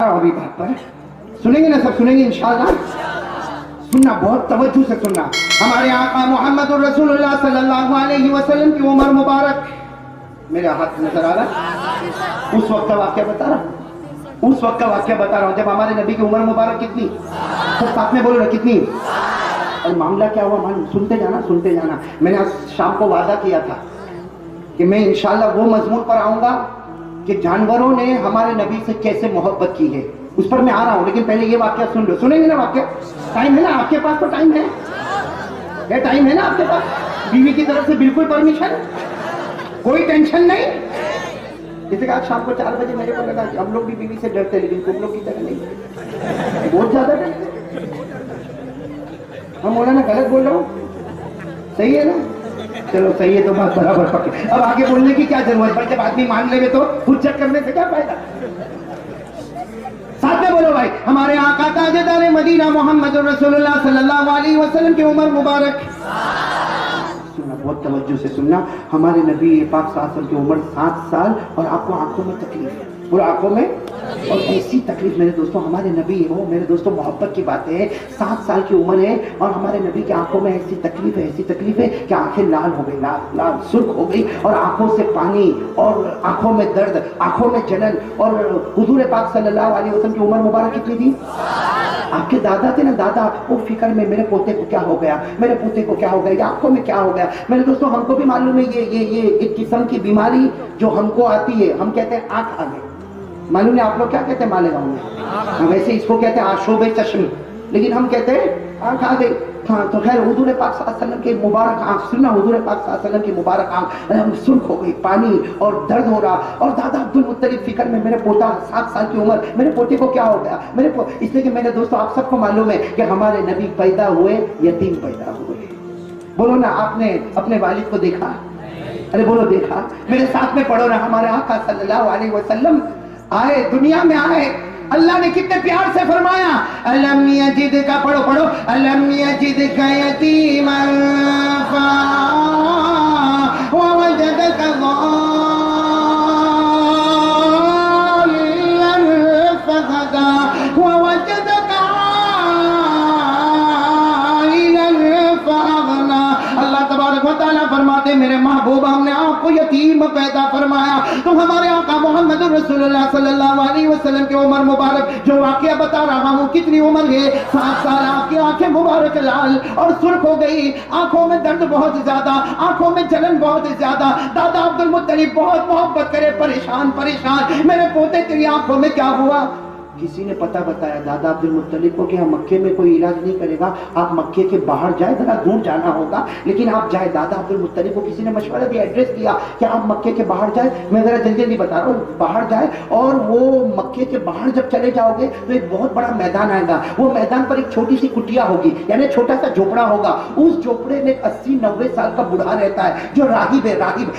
अभी बात पर सुनेंगे ना, सब सुनेंगे इंशाअल्लाह। सुनना, बहुत तवज्जो से सुनना। हमारे आका मोहम्मद रसूलुल्लाह सल्लल्लाहु अलैहि वसल्लम की उम्र मुबारक, मेरे हाथ नजर आ रहा, उस वक्त का वाक्य बता रहा हूँ, उस वक्त का वाक्य बता रहा हूँ जब हमारे नबी की उम्र मुबारक कितनी, तो साथ में बोलो ना कितनी। और मामला क्या हुआ, मान सुनते जाना सुनते जाना। मैंने आज शाम को वादा किया था कि मैं इंशाअल्लाह वो मजमून पर आऊंगा कि जानवरों ने हमारे नबी से कैसे मोहब्बत की है, उस पर मैं आ रहा हूं। लेकिन पहले ये वाक्य सुन लो। सुनेंगे ना वाक्य? टाइम है ना आपके पास? तो टाइम है, टाइम है ना आपके पास? बीवी की तरफ से बिल्कुल परमिशन, कोई टेंशन नहीं। जैसे कि आज शाम को 4 बजे मेरे को लगा कि हम लोग भी बीवी से डरते, लेकिन तुम लोग की तरह नहीं, बहुत ज्यादा डरते। हम बोला ना गलत बोल रहा हूँ, सही है ना? चलो सही है तो बात बराबर पकड़े। अब आगे बोलने की क्या जरूरत है, जब आदमी मान लेंगे तो हुज्जत करने से क्या फायदा। साथ में बोलो भाई, हमारे आका ताजदार मदीना मोहम्मद रसूलुल्लाह सल्लल्लाहु अलैहि वसल्लम की उम्र मुबारक, सुनना बहुत तवज्जो से सुनना। हमारे नबी पाक सल्लल्लाहु अलैहि वसल्लम की उम्र 7 साल और आपको आंखों में तकलीफ है, पूरा आंखों में, और ऐसी तकलीफ मेरे दोस्तों, हमारे नबी हो मेरे दोस्तों, मोहब्बत की बात है। 7 साल की उम्र है और हमारे नबी की आंखों में ऐसी तकलीफ है, ऐसी तकलीफ है कि आंखें लाल हो गई, लाल लाल सुर्ख हो गई, और आंखों से पानी, और आंखों में दर्द, आंखों में जलन। और हुजूर पाक सल्लल्लाहु अलैहि वसल्लम की उम्र मुबारक कितनी थी? आपके दादा थे ना, दादा वो फिक्र में, मेरे पोते को क्या हो गया, मेरे पोते को क्या हो गया, आंखों में क्या हो गया। मेरे दोस्तों हमको भी मालूम है ये एक किस्म की बीमारी जो हमको आती है, हम कहते हैं आंख आ गई। मालूम है आप लोग क्या कहते हैं मालेगांव में? वैसे इसको कहते हैं आशोबे चश्मे, लेकिन हम कहते हैं आंख आ गई। हाँ तो खैर हुजूर पाक सल्लल्लाहु अलैहि वसल्लम की मुबारक आंख, सुनना, हुजूर पाक सल्लल्लाहु अलैहि वसल्लम की मुबारक आंख सुर्ख हो गई, पानी और दर्द हो रहा। और दादा अब्दुल मुत्तलिब फिक्र में, मेरे पोता 7 साल की उम्र, मेरे पोते को क्या हो गया, इसलिए कि मेरे दोस्तों आप सबको मालूम है कि हमारे नबी पैदा हुए यतीम पैदा हुए। बोलो ना, आपने अपने वालिद को देखा? अरे बोलो देखा। मेरे साथ में पढ़ो ना, हमारे आका सल्लल्लाहु अलैहि वसल्लम आए, दुनिया में आए, अल्लाह ने कितने प्यार से फरमाया, अलम यजिदका, पढ़ो पढ़ो, अलम यजिदका यतीमन ववजदका ज़ालिमन फहदा ववजदका आइलन फअगना। अल्लाह तबारक व तआला फरमाते, मेरे महबूब हमने आपको यतीम पैदा फरमाया। तो हमारे आका मोहम्मद रसूलुल्लाह सल्लल्लाहु अलैहि वसल्लम की उम्र मुबारक, जो वाकया बता रहा हूँ, कितनी उम्र है? 7 साल। आपकी आंखें मुबारक लाल और सुर्ख हो गई, आंखों में दर्द बहुत ज्यादा, आंखों में जलन बहुत ज्यादा। दादा अब्दुल मुत्तलिब बहुत मोहब्बत करे, परेशान परेशान, मेरे पोते तेरी आंखों में क्या हुआ? किसी ने पता बताया दादा अब्दुल मुत्तलिब को कि हम मक्के में कोई इलाज नहीं करेगा, आप मक्के के बाहर जाए, जरा दूर जाना होगा, लेकिन आप जाए। दादा अब्दुल मुत्तलिब को किसी ने मशवरा दिया, एड्रेस दिया कि आप मक्के के बाहर जाए। मैं जरा जल्दी जल्दी बता रहा हूँ, बाहर जाए, और वो मक्के के बाहर जब चले जाओगे तो एक बहुत बड़ा मैदान आएगा, वो मैदान पर एक छोटी सी कुटिया होगी, यानी छोटा सा झोपड़ा होगा। उस झोपड़े में 80-90 साल का बूढ़ा रहता है, जो राहिब है।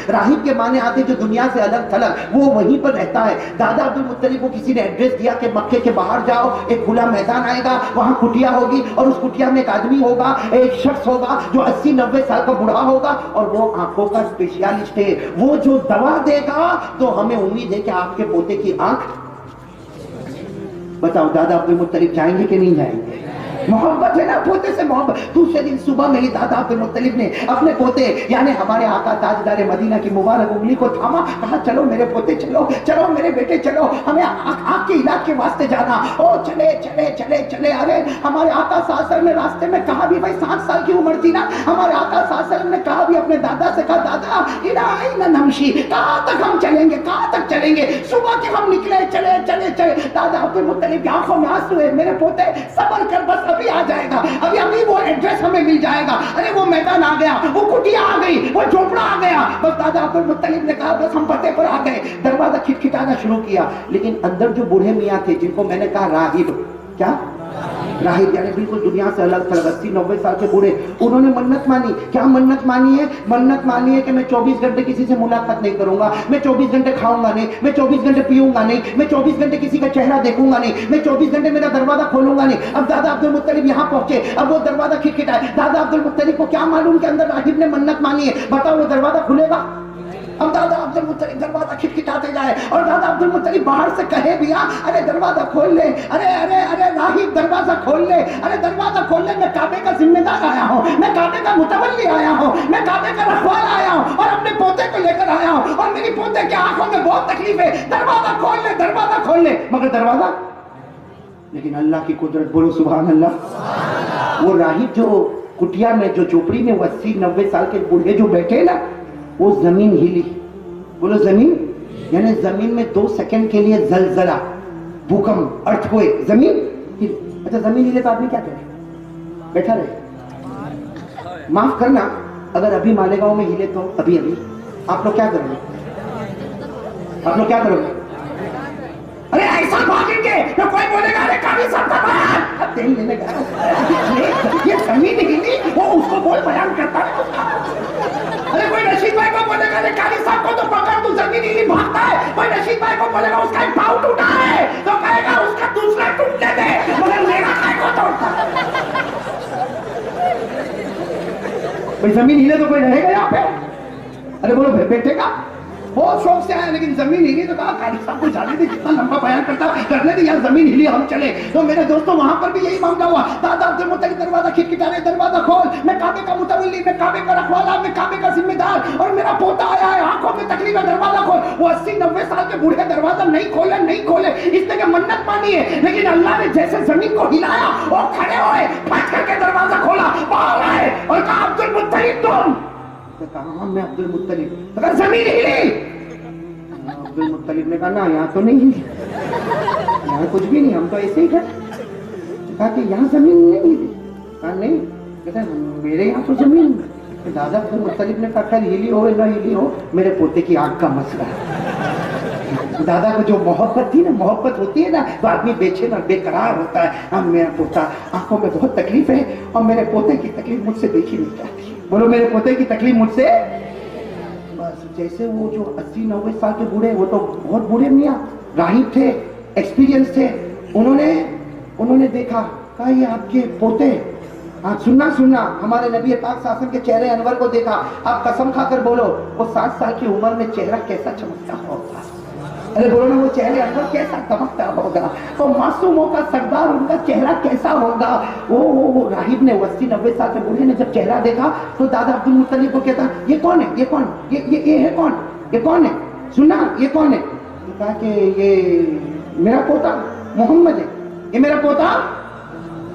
राहिब के माने आते जो दुनिया से अलग थलग, वो वहीं पर रहता है। दादा अब्दुल मुत्तलिब को किसी ने एड्रेस दिया कि मक्के के बाहर जाओ, एक खुला मैदान आएगा, वहां कुटिया होगी, और उस कुटिया में एक आदमी होगा, एक शख्स होगा जो 80-90 साल का बूढ़ा होगा, और वो आंखों का स्पेशलिस्ट है। वो जो दवा देगा तो हमें उम्मीद है कि आपके पोते की आंख, बताओ दादा अब्दुल मुत्तलिब जाएंगे कि नहीं जाएंगे? मोहब्बत है ना, पोते से मोहब्बत। दूसरे दिन सुबह में ही दादा अब्दुल मुत्तलिब ने अपने पोते यानी हमारे आका ताजदार मदीना की मुबारक उंगली को थामा, कहा चलो मेरे पोते, चलो चलो मेरे बेटे, चलो हमें आंख के इलाज के वास्ते जाना। ओ चले चले चले चले। अरे हमारे आका सासर ने रास्ते में कहा भी, भाई 7 साल की उम्र थी ना, हमारे आका सासर ने कहा भी अपने दादा से, कहा दादा इला नमशी, कहाँ तक हम चलेंगे, कहाँ तक चलेंगे? सुबह के हम निकले, चले चले चले। दादा अब्दुल मुत्तलिब की आंखों में आंसू है, मेरे पोते सब्र कर, बस अभी आ जाएगा, अभी वो एड्रेस हमें मिल जाएगा। अरे वो मैदान आ गया, वो कुटिया आ गई, वो झोपड़ा आ गया। बस दादा अब्दुल मुत्तलिब ने कहा बस हम पते पर आ गए। दरवाजा खिटखिटाना शुरू किया, लेकिन अंदर जो बूढ़े मियाँ थे, जिनको मैंने कहा राहिब, क्या राहिब यानी बिल्कुल दुनिया से अलग थलग 80-90 साल के बूढ़े, उन्होंने मन्नत मानी। क्या मन्नत मानी है? मन्नत मानी है कि मैं 24 घंटे किसी से मुलाकात नहीं करूंगा, मैं 24 घंटे खाऊंगा नहीं, मैं 24 घंटे पीऊंगा नहीं, मैं 24 घंटे किसी का चेहरा देखूंगा नहीं, मैं 24 घंटे मेरा दरवाजा खोलूंगा नहीं। अब दादा अब्दुल मुत्तलिब यहाँ पहुंचे, अब वो दरवाजा खिटखिटाए। दादा अब्दुल मुत्तलिब को क्या मालूम के अंदर राहिब ने मन्नत मानी है? बताओ वो दरवाजा खुलेगा? अब दादा अब्दुल मुत्तलिब दरवाजा खिटखिटाते जाए और दादा अब्दुल मुत्तलिब बाहर से कहे भी अरे दरवाजा खोल ले, अरे अरे अरे राहिब दरवाजा खोल ले, अरे दरवाजा खोल ले, मैं काबे का जिम्मेदार आया हूँ, मैं काबे का मुतवल्ली आया हूँ, मैं काबे का रखवाला आया हूँ और अपने पोते को लेकर आया हूँ और मेरी पोते की आंखों में बहुत तकलीफ है, दरवाजा खोल ले, दरवाजा खोल ले। मगर दरवाजा, लेकिन अल्लाह की कुदरत, बोलो सुभान अल्लाह। वो राहिब जो कुटिया में, जो झोपड़ी में 80-90 साल के बूढ़े जो बैठे ना, वो जमीन हिली। बोलो जमीन, यानी जमीन में 2 सेकंड के लिए जलजला, भूकंप, अर्थक्वेक, जमीन हिली। अच्छा जमीन हिले तो आदमी क्या करे? बैठा रहे। माफ करना, अगर अभी मालेगांव में हिले तो अभी आप लोग क्या करोगे? आप लोग क्या करोगे? अरे ऐसा भागेंगे तो कोई बोलेगा अरे काली साहब का बयान तेल लेने गया, ये जमीन हिली, वो उसको बोल बयान करता है। अरे कोई रशीद भाई को बोलेगा अरे काली साहब को तो पकड़, तू जमीन हिली भागता है। कोई रशीद भाई को बोलेगा उसका एक पाँव टूटा है तो कहेगा उसका दूसरा टूटने दे, मगर मेरा काय को तोड़ता। भाई जमीन हिले तो कोई रहेगा यहाँ पे? अरे बोलो बैठेगा? बहुत शौक से आया, लेकिन जमीन हिली तो कहा काली साहब को जाने दे, कितना लंबा बयान करता करने दे यार, जमीन हिली हम चले। तो मेरे दोस्तों वहां पर भी यही मामला हुआ। दादा अब्दुल मुत्तलिब दरवाजा खिटखिटा रहे, दरवाजा खोल, मैं काबे का मुतवल्ली, मैं काबे का रखवाला, मैं काबे का जिम्मेदार और मेरा पोता आया है, आंखों में तकलीफ है, दरवाजा खोल। वो 80-90 साल के बूढ़े दरवाजा नहीं खोले, इसने क्या मन्नत मानी है, लेकिन अल्लाह ने जैसे जमीन को हिलाया वो खड़े हुए, फट करके दरवाजा खोला, बाहर आए और कहा अब्दुल मुत्तलिब तुम? कहा मैं अब्दुल मुत्तलिब। अगर जमीन हिली? अब्दुल मुत्तलिब ने कहा ना यहाँ तो नहीं हिली, यहाँ कुछ भी नहीं, हम तो ऐसे ही खड़े। कहा कि यहाँ जमीन नहीं हिली? कहा नहीं, कहता मेरे यहाँ तो जमीन। दादा अब्दुल मुत्तलिब ने कहा हिली हो ना हिली हो, मेरे पोते की आंख का मसला है। दादा को जो मोहब्बत थी ना, मोहब्बत होती है ना तो आदमी बेचैन और बेकरार होता है। अब मेरा पोता, आंखों में बहुत तकलीफ है और मेरे पोते की तकलीफ मुझसे देखी नहीं जाती। बोलो मेरे पोते की तकलीफ मुझसे। बस जैसे वो जो 80-90 साल के बूढ़े, वो तो बहुत बूढ़े मियाँ राहिब थे, एक्सपीरियंस थे, उन्होंने देखा, कहा ये आपके पोते। हाँ सुनना, हमारे नबी पाक शासन के चेहरे अनवर को देखा। आप कसम खाकर बोलो वो 60 साल की उम्र में चेहरा कैसा चमकता होगा? अरे बोलो ना, वो चेहरे अनवर कैसा चमकता होगा? तो मासूमों का सरदार उनका चेहरा कैसा होगा? वो राहिब ने 80-90 साल के बूढ़े ने जब चेहरा देखा तो दादा अब्दुल मुत्तलिब को कहता ये कौन है, ये कौन, ये है कौन, ये कौन है? सुनना, ये कौन है? कहा कि ये मेरा पोता मोहम्मद है, ये मेरा पोता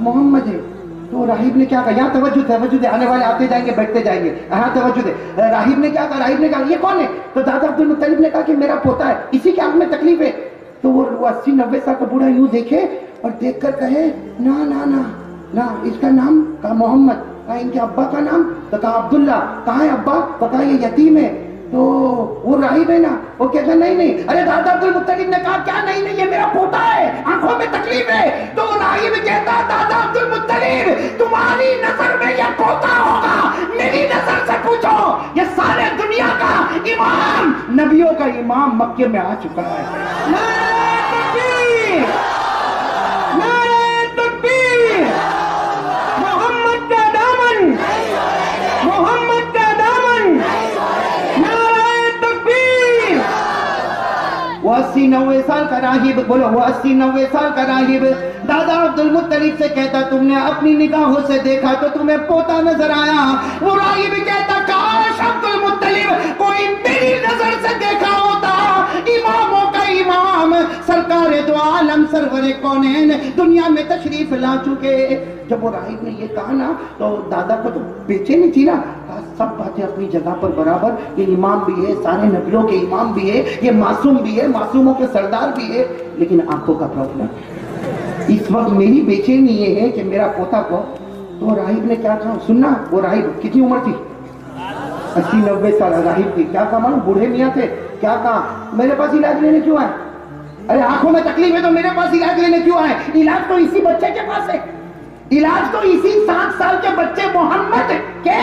मोहम्मद है। तो राहिब ने क्या कहा? यहाँ तवज्जो दे, आने वाले आते जाएंगे बैठते जाएंगे, हाँ तवज्जो दे। राहिब ने क्या कहा? राहिब ने कहा ये कौन है? तो दादा अब्दुल मुत्तलिब ने कहा कि मेरा पोता है, इसी के आंख में तकलीफ है। तो वो 80-90 साल का बूढ़ा यूं देखे और देखकर कहे ना ना ना ना, इसका नाम कहा मोहम्मद। कहा इनके अब्बा का नाम? तो कहा अब्दुल्ला। कहा है अब्बा? तो कहा ये यतीम है। तो वो राहिब है ना, वो कहता नहीं। अरे दादा अब्दुल मुत्तलिब ने कहा क्या नहीं, ये मेरा पोता है, आंखों में तकलीफ है। तो राहिब कहता दादा अब्दुल मुत्तलिब तुम्हारी नजर में ये पोता होगा, मेरी नजर से पूछो, ये सारे दुनिया का इमाम, नबियों का इमाम मक्के में आ चुका है। नारे तकबीर, नारे तकबीर, मोहम्मद का दामन, मोहम्मद का दामन, 80-90 साल का राहिब, बोलो वो 80-90 साल का राहिब दादा अब्दुल मुत्तलिब से कहता तुमने अपनी निगाहों से देखा तो तुम्हें पोता नजर आया। वो राहिब कहता काश अब्दुल मुत्तलिब कोई मेरी नजर से देखा होता, इमामों का इमाम, सरकार दो आलम, सरवरे कौनैन दुनिया में तशरीफ ला चुके। जब वो राहिब ने ये कहा ना तो दादा को तो बेचैनी थी ना, सब बातें अपनी जगह पर बराबर, ये इमाम भी है, सारे नबियों के इमाम भी है, ये मासूम भी है, मासूमों के सरदार भी है, लेकिन आंखों का प्रॉब्लम। इस वक्त मेरी बेचैनी ये है कि मेरा पोता को। तो राहिब ने क्या कहा? सुनना, वो राहिब कितनी उम्र थी? 80-90 साल राहिब थी। क्या कहा मालूम? बूढ़े मियाँ थे। क्या कहा? मेरे पास इलाज लेने क्यों आए? अरे आंखों में तकलीफ है तो मेरे पास इलाज लेने क्यों आए? इलाज तो इसी बच्चे के पास है। इलाज तो इसी 7 साल के बच्चे मोहम्मद के।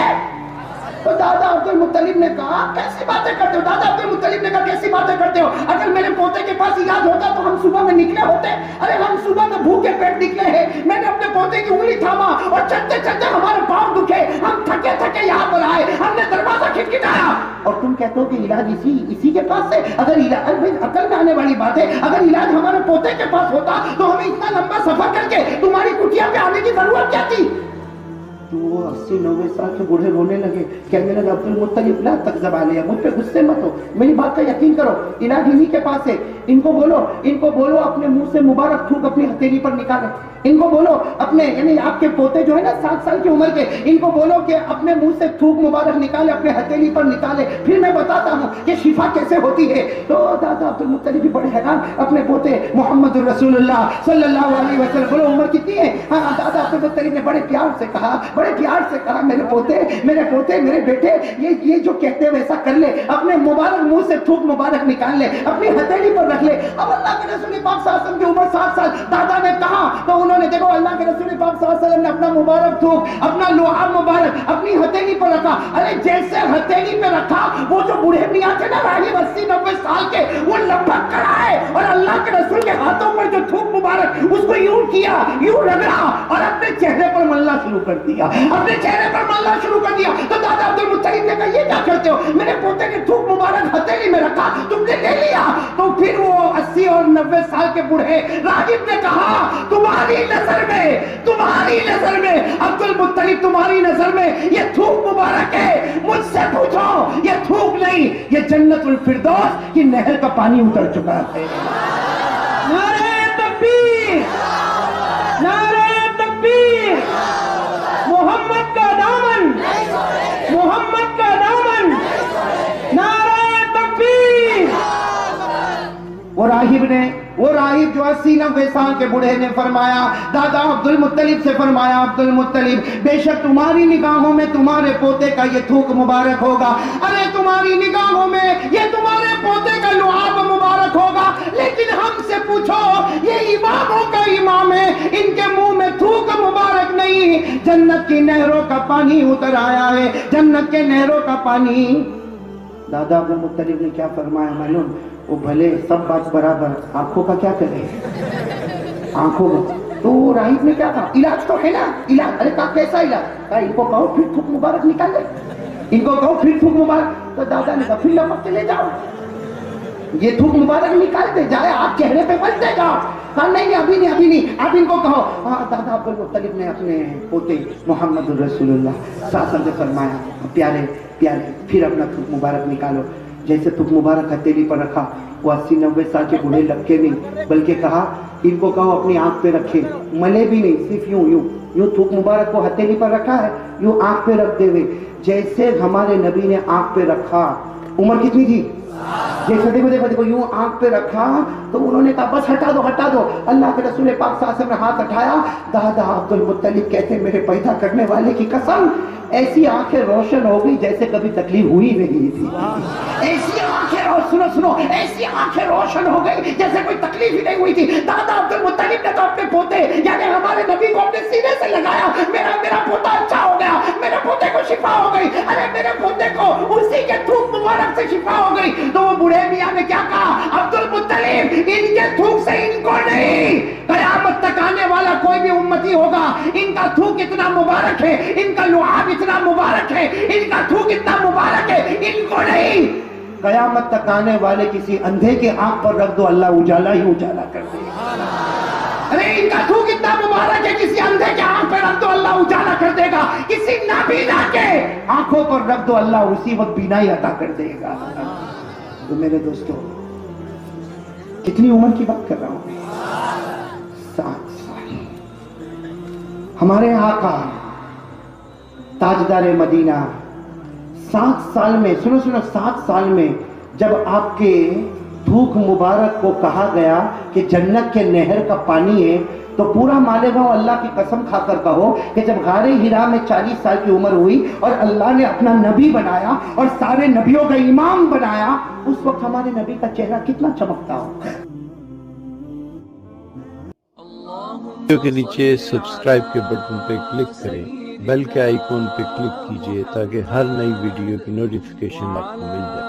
तो दादा अब्दुल मुत्तलिब ने कहा कैसी बातें करते हो? दादा अब्दुल मुत्तलिब ने कहा कैसी बातें करते हो? अगर मेरे पोते के पास इलाज होता तो हम सुबह में निकले होते। अरे हम सुबह में भूखे पेट निकले हैं। मैंने अपने पोते की उंगली थामा और चलते चलते हमारे पांव दुखे, हम थके थके यहाँ पर आए, हमने दरवाजा खटखटाया और तुम कहते हो कि इलाज इसी के पास है। अगर इलाज, अरे अकल में आने वाली बात है, अगर इलाज हमारे पोते के पास होता तो हमें इतना लंबा सफर करके तुम्हारी कुटिया पे आने की जरूरत क्या थी? तो वो 80-90 साल के बूढ़े रोने लगे, कहने लगे अब्दुल मुत्तलिब ला तक जबा लिया, मुझ पे गुस्से मत हो, मेरी बात का यकीन करो, इलाज इन्हीं के पास है। इनको बोलो अपने मुंह से मुबारक थूक अपनी हथेली पर निकाले। इनको बोलो अपने, यानी आपके पोते जो है ना 7 साल की उम्र के, इनको बोलो कि अपने मुंह से थूक मुबारक निकाले, अपने हथेली पर निकाले, फिर मैं बताता हूँ कि शिफा कैसे होती है। तो दादा अब्दुल मुत्तलिब भी बड़े हैरान, अपने पोते मोहम्मद रसूलुल्लाह सल्लल्लाहु अलैहि वसल्लम, बोलो उम्र कितनी है? हाँ, दादा अब्दुल मुत्तलिब ने बड़े प्यार से कहा मेरे पोते मेरे बेटे, ये जो कहते हैं वैसा कर ले, अपने मुबारक मुंह से थूक मुबारक निकाल ले, अपनी हथेली पर रख ले। अब अल्लाह के रसूल पाक सल्लल्लाहु अलैहि वसल्लम की उम्र 7 साल, दादा ने कहा तो उन्होंने, देखो अल्लाह के रसूल पाक सल्लल्लाहु अलैहि वसल्लम ने अपना मुबारक थूक, अपना लुआब मुबारक अपनी हथेली पर रखा। अरे जैसे हथेली पे रखा, वो जो बूढ़े मियां थे ना राही 80-90 साल के, वो लपक कर आए और अल्लाह के रसूल के हाथों पर जो थूक मुबारक उसको यूं किया, यूं रगड़ा और अपने चेहरे पर मलना शुरू कर दिया, अपने चेहरे पर मलना शुरू कर दिया। तो दादा अब्दुल मुत्तलिब ने कहा ये क्या करते हो? मेरे पोते ने थूक मुबारक हथेली में रखा, तुमने ले लिया। तो फिर वो 80 और 90 साल के बूढ़े रागिब ने कहा तुम्हारी नजर में अब्दुल मुत्तलिब, तुम्हारी नजर में ये थूक मुबारक है, मुझसे पूछो ये थूक नहीं, ये जन्नतुल फिरदौस की नहर का पानी उतर चुका है। नारे तकबीर, नारे तकबीर, मोहम्मद का दामन, मोहम्मद का दामन, नारे तकबीर। वो राहिब जो 80-90 साल के बूढ़े ने फरमाया, दादा अब्दुल मुत्तलिब से फरमाया, अब्दुल मुत्तलिब बेशक तुम्हारी निगाहों में तुम्हारे पोते का ये थूक मुबारक होगा, अरे तुम्हारी निगाहों में ये तुम्हारे पोते का लुआब मुबारक होगा, लेकिन हमसे पूछो ये इमामों का इमाम है, इनके मुंह में थूक मुबारक नहीं, जन्नत की नहरों का पानी उतर आया है, जन्नत के नहरों का पानी। दादा अब्दुल मुत्तलिब ने क्या फरमाया मालूम? वो भले सब बात बराबर, आंखों का क्या करे, आंखों का। तो राहिब ने क्या कहा, इलाज तो है ना, इलाज। अरे कहा कैसा इलाज? कहा इनको कहो फिर थूक मुबारक निकाल ले, इनको कहो फिर थूक मुबारक। तो दादा ने कहा फिर लपक के ले जाओ, ये थूक मुबारक निकाल दे जाए, आप चेहरे पे मत देगा। कहा नहीं अभी नहीं, आप इनको कहो। हाँ, दादा अब्दुल मुत्तलिब ने अपने पोते मोहम्मद रसूलुल्लाह सल्लल्लाहु अलैहि वसल्लम से फरमाया, प्यारे फिर अपना थूक मुबारक निकालो। जैसे थूक मुबारक हथेली पर रखा, वो 80-90 साल के बूढ़े लपके नहीं, बल्कि कहा इनको कहो अपनी आंख पे रखे, मले भी नहीं, सिर्फ यूं थूक मुबारक को हथेली पर रखा है, यूं आंख पे रख देवे। जैसे हमारे नबी ने आंख पे रखा, उम्र कितनी थी? जैसे देखो यूं आंख पे रखा तो उन्होंने कहा बस हटा दो। अल्लाह के रसूल पाक सल्लल्लाहु अलैहि वसल्लम ने हाथ उठाया। दादा अब्दुल मुत्तलिब कहते मेरे पैदा करने वाले की कसम, ऐसी आंखें रोशन हो गई जैसे कभी तकलीफ हुई नहीं थी। ऐसी आंखें, और सुनो, ऐसी आंखें रोशन हो गई जैसे कोई तकलीफ ही नहीं हुई थी। दादा अब्दुल मुत्तलिब ने तो अपने पोते यानी हमारे नबी को अपने सीने से लगाया, मेरा पोता अच्छा हो गया, मेरे पोते को शिफा हो गई, अरे मेरे पोते को उसी के थूक मुबारक से शिफा हो गई। तो वो बूढ़े मियां ने क्या कहा, अब्दुल मुत्तलिब इनके थूक से इनको नहीं, कयामत तक आने वाला कोई भी उम्मती होगा, इनका थूक इतना मुबारक है, इनका लुआब इतना मुबारक है, इनका थूक इतना मुबारक है, इनको नहीं, कयामत तक आने वाले किसी अंधे के आंख पर रख दो, अल्लाह उजाला ही उजाला कर देगा। अरे इनका थूक इतना मुबारक है, किसी अंधे के आंख पर रख दो, अल्लाह उजाला कर देगा। किसी नाबीना के आंखों पर रख दो, अल्लाह उसी वक्त बीनाई अता कर देगा। तो मेरे दोस्तों, कितनी उम्र की बात कर रहा हूं? 7 साल। हमारे आका ताजदार मदीना 7 साल में, सुनो 7 साल में जब आपके थूक मुबारक को कहा गया कि जन्नत के नहर का पानी है, तो पूरा मालेगांव अल्लाह की कसम खाकर कहो कि जब गारे हिरा में 40 साल की उम्र हुई और अल्लाह ने अपना नबी बनाया और सारे नबियों का इमाम बनाया, उस वक्त हमारे नबी का चेहरा कितना चमकता हो। वीडियो के नीचे सब्सक्राइब के बटन पर क्लिक करें, बेल के आइकॉन पर क्लिक कीजिए ताकि हर नई वीडियो की नोटिफिकेशन आपको मिल जाए।